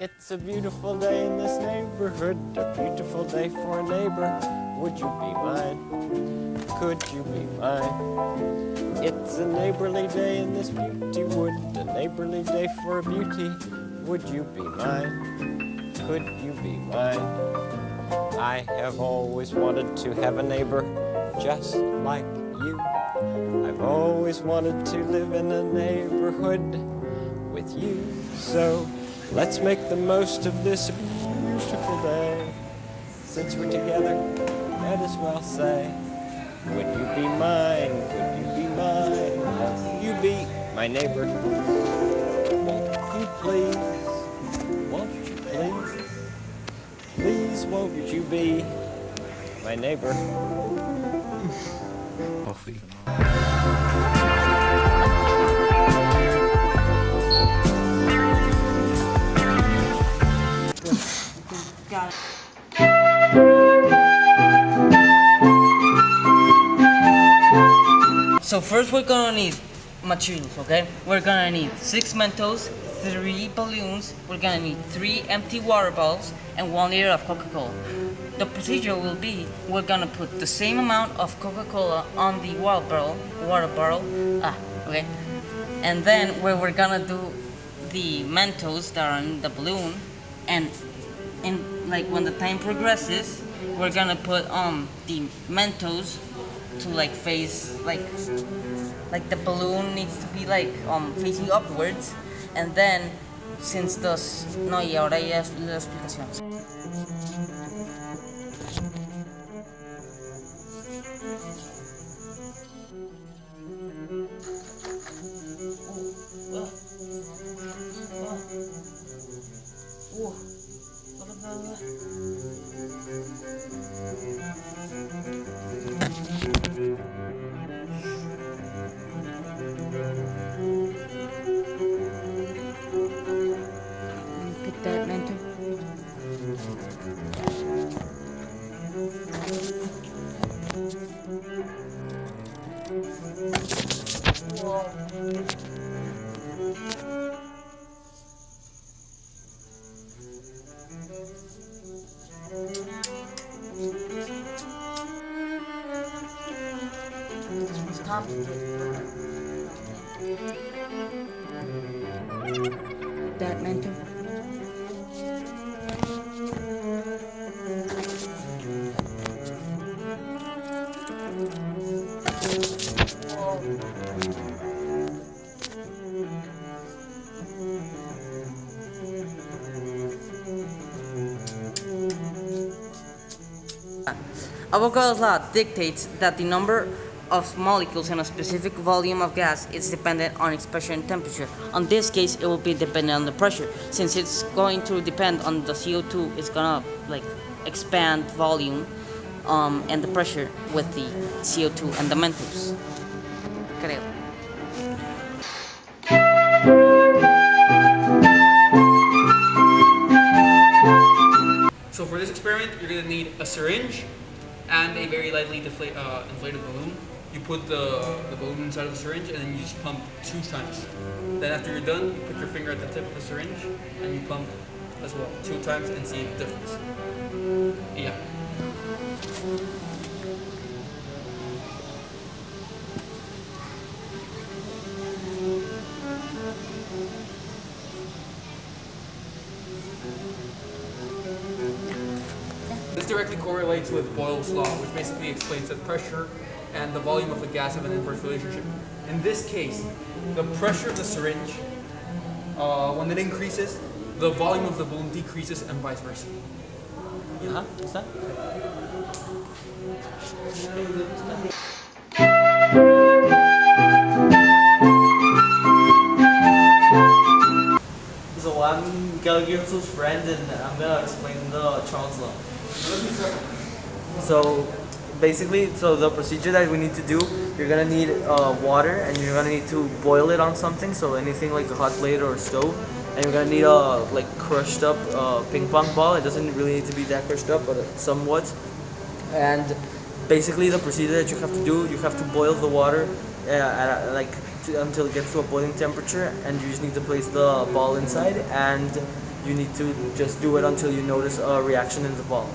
It's a beautiful day in this neighborhood, a beautiful day for a neighbor. Would you be mine? Could you be mine? It's a neighborly day in this beauty wood, a neighborly day for a beauty. Would you be mine? Could you be mine? I have always wanted to have a neighbor just like you. I've always wanted to live in a neighborhood with you. So let's make the most of this beautiful day. Since we're together, might as well say, would you be mine? Would you be mine? Won't you be my neighbor? Won't you please? Won't you please? Please won't you be my neighbor? Coffee. Got it. So first we're gonna need materials, okay? We're gonna need 6 Mentos, 3 balloons, we're gonna need 3 empty water bottles, and 1 liter of Coca-Cola. The procedure will be, we're gonna put the same amount of Coca-Cola on the water bottle, okay? And then we're gonna do the Mentos that are in the balloon, and like when the time progresses, we're gonna put the Mentos to like face like the balloon needs to be like facing upwards, and then since those no, y ahora ya es la explicación. Look at that mentor. Stop. That mentor. Avogadro's law dictates that the number of molecules in a specific volume of gas is dependent on its pressure and temperature. On this case, it will be dependent on the pressure. Since it's going to depend on the CO2, it's gonna like expand volume and the pressure with the CO2 and the Mentos. Creo. So for this experiment, you're going to need a syringe and a very lightly inflated balloon. You put the balloon inside of the syringe and then you just pump 2 times. Then after you're done, you put your finger at the tip of the syringe and you pump as well 2 times and see the difference. Yeah. This directly correlates with Boyle's law, which basically explains that pressure and the volume of the gas have an inverse relationship. In this case, the pressure of the syringe, when it increases, the volume of the balloon decreases and vice versa. What's that? So I'm Győző's friend, and I'm gonna explain the Charles law. So basically, the procedure that we need to do, you're gonna need water, and you're gonna need to boil it on something, so anything like a hot plate or a stove, and you're gonna need a like crushed up ping pong ball. It doesn't really need to be that crushed up, but somewhat. And basically, the procedure that you have to do, you have to boil the water until it gets to a boiling temperature, and you just need to place the ball inside, and you need to just do it until you notice a reaction in the ball.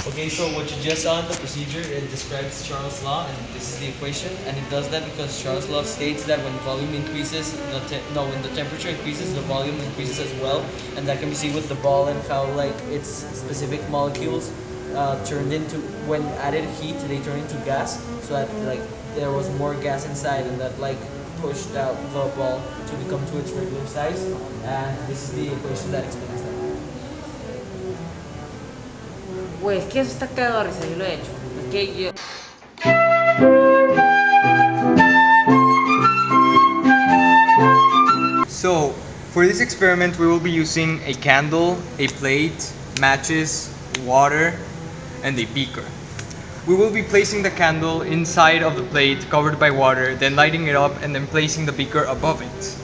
Okay, so what you just saw in the procedure, it describes Charles' law, and this is the equation, and it does that because Charles' law states that when volume increases, when the temperature increases, the volume increases as well, and that can be seen with the ball and how like its specific molecules turned into, when added heat, they turn into gas, so that like there was more gas inside, and that like pushed out the ball to become to its regular size, and this is the equation that explains that. Güey, es que eso está cagado de risa, yo lo he hecho. Es que yo... So, for this experiment we will be using a candle, a plate, matches, water, and a beaker. We will be placing the candle inside of the plate covered by water, then lighting it up and then placing the beaker above it.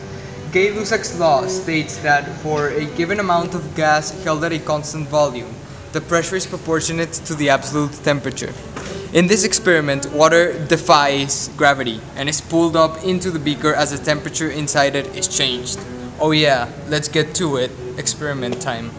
Gay-Lussac's law states that for a given amount of gas held at a constant volume, the pressure is proportionate to the absolute temperature. In this experiment, water defies gravity and is pulled up into the beaker as the temperature inside it is changed. Oh yeah, let's get to it. Experiment time.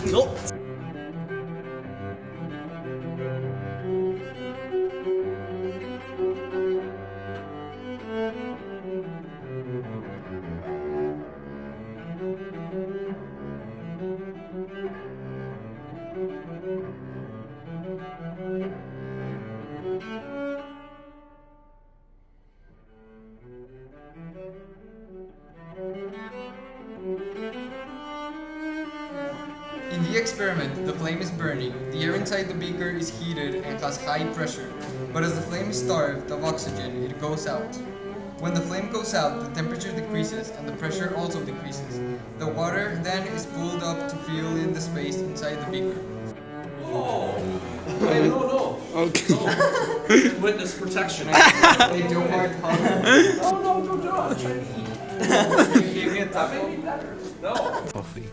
Nope. In the experiment, the flame is burning, the air inside the beaker is heated and has high pressure, but as the flame is starved of oxygen, it goes out. When the flame goes out, the temperature decreases and the pressure also decreases. The water then is pulled up to fill in the space inside the beaker. Oh! Wait, no. Okay. No. Witness protection. Hey, Joe Mark, No, don't do it. I'm trying to eat. Give me a taco. No. Coffee.